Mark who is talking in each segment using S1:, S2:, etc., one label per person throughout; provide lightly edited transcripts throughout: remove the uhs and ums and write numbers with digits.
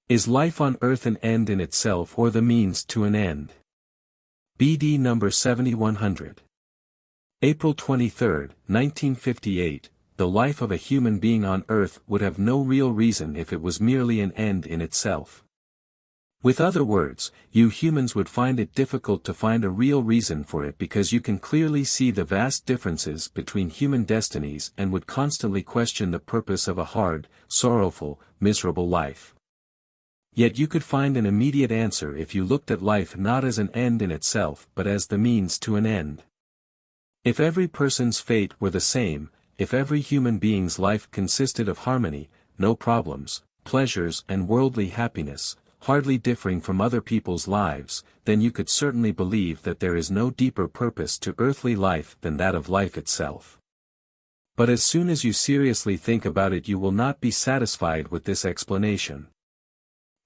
S1: Is life on earth an end in itself or the means to an end? BD number 7100. April 23, 1958, the life of a human being on earth would have no real reason if it was merely an end in itself. With other words, you humans would find it difficult to find a real reason for it because you can clearly see the vast differences between human destinies and would constantly question the purpose of a hard, sorrowful, miserable life. Yet you could find an immediate answer if you looked at life not as an end in itself but as the means to an end. If every person's fate were the same, if every human being's life consisted of harmony, no problems, pleasures and worldly happiness, hardly differing from other people's lives, then you could certainly believe that there is no deeper purpose to earthly life than that of life itself. But as soon as you seriously think about it, you will not be satisfied with this explanation.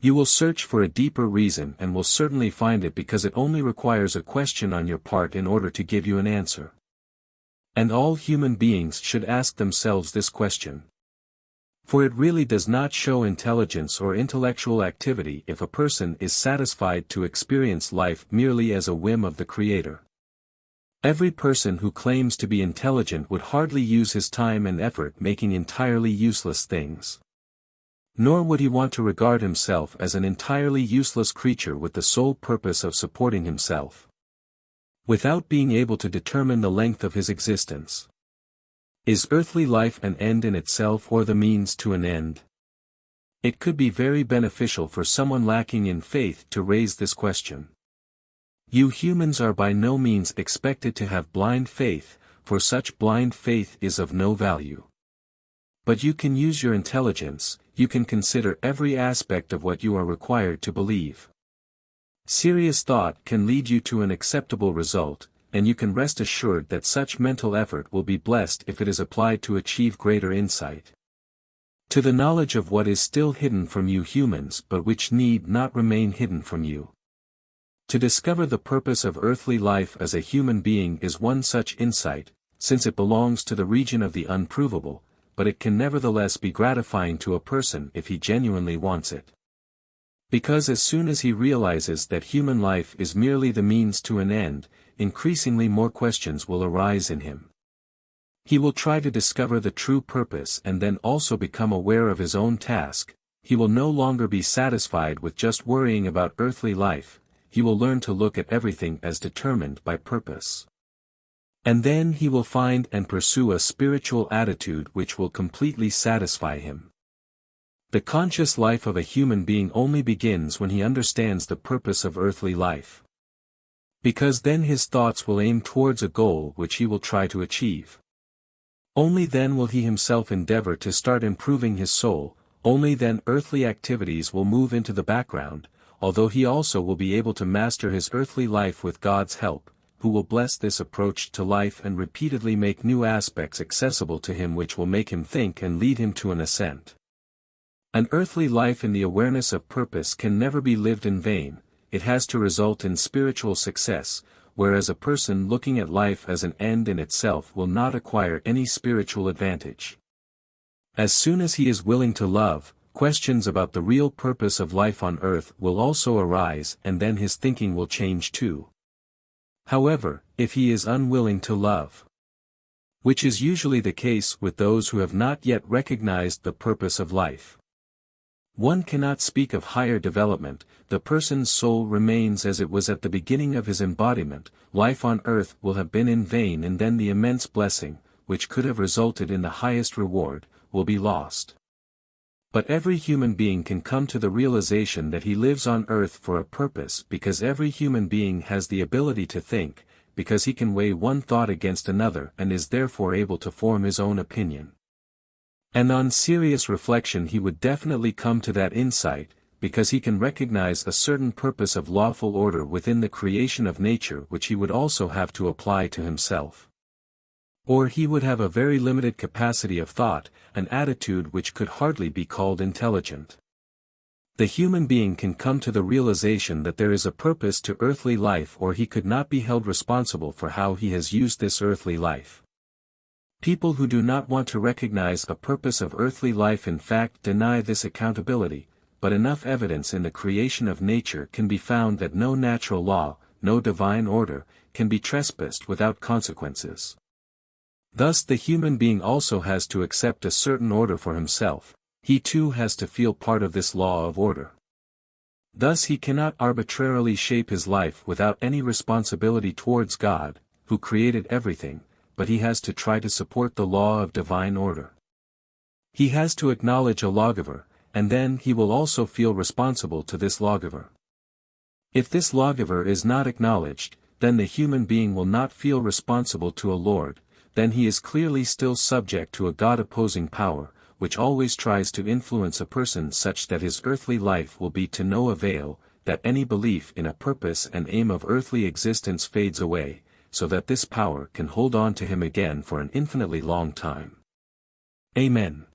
S1: You will search for a deeper reason and will certainly find it, because it only requires a question on your part in order to give you an answer. And all human beings should ask themselves this question. For it really does not show intelligence or intellectual activity if a person is satisfied to experience life merely as a whim of the Creator. Every person who claims to be intelligent would hardly use his time and effort making entirely useless things. Nor would he want to regard himself as an entirely useless creature with the sole purpose of supporting himself, without being able to determine the length of his existence. Is earthly life an end in itself or the means to an end? It could be very beneficial for someone lacking in faith to raise this question. You humans are by no means expected to have blind faith, for such blind faith is of no value. But you can use your intelligence, you can consider every aspect of what you are required to believe. Serious thought can lead you to an acceptable result, and you can rest assured that such mental effort will be blessed if it is applied to achieve greater insight. To the knowledge of what is still hidden from you humans but which need not remain hidden from you. To discover the purpose of earthly life as a human being is one such insight, since it belongs to the region of the unprovable, but it can nevertheless be gratifying to a person if he genuinely wants it. Because as soon as he realizes that human life is merely the means to an end, increasingly more questions will arise in him. He will try to discover the true purpose and then also become aware of his own task. He will no longer be satisfied with just worrying about earthly life, he will learn to look at everything as determined by purpose. And then he will find and pursue a spiritual attitude which will completely satisfy him. The conscious life of a human being only begins when he understands the purpose of earthly life. Because then his thoughts will aim towards a goal which he will try to achieve. Only then will he himself endeavor to start improving his soul, only then earthly activities will move into the background, although he also will be able to master his earthly life with God's help, who will bless this approach to life and repeatedly make new aspects accessible to him which will make him think and lead him to an ascent. An earthly life in the awareness of purpose can never be lived in vain. It has to result in spiritual success, whereas a person looking at life as an end in itself will not acquire any spiritual advantage. As soon as he is willing to love, questions about the real purpose of life on earth will also arise, and then his thinking will change too. However, if he is unwilling to love, which is usually the case with those who have not yet recognized the purpose of life, one cannot speak of higher development. The person's soul remains as it was at the beginning of his embodiment. Life on earth will have been in vain, and then the immense blessing, which could have resulted in the highest reward, will be lost. But every human being can come to the realization that he lives on earth for a purpose, because every human being has the ability to think, because he can weigh one thought against another and is therefore able to form his own opinion. And on serious reflection he would definitely come to that insight, because he can recognize a certain purpose of lawful order within the creation of nature which he would also have to apply to himself. Or he would have a very limited capacity of thought, an attitude which could hardly be called intelligent. The human being can come to the realization that there is a purpose to earthly life, or he could not be held responsible for how he has used this earthly life. People who do not want to recognize a purpose of earthly life in fact deny this accountability, but enough evidence in the creation of nature can be found that no natural law, no divine order, can be trespassed without consequences. Thus the human being also has to accept a certain order for himself, he too has to feel part of this law of order. Thus he cannot arbitrarily shape his life without any responsibility towards God, who created everything, but he has to try to support the law of divine order. He has to acknowledge a lawgiver, and then he will also feel responsible to this lawgiver. If this lawgiver is not acknowledged, then the human being will not feel responsible to a Lord, then he is clearly still subject to a God-opposing power, which always tries to influence a person such that his earthly life will be to no avail, that any belief in a purpose and aim of earthly existence fades away, so that this power can hold on to him again for an infinitely long time. Amen.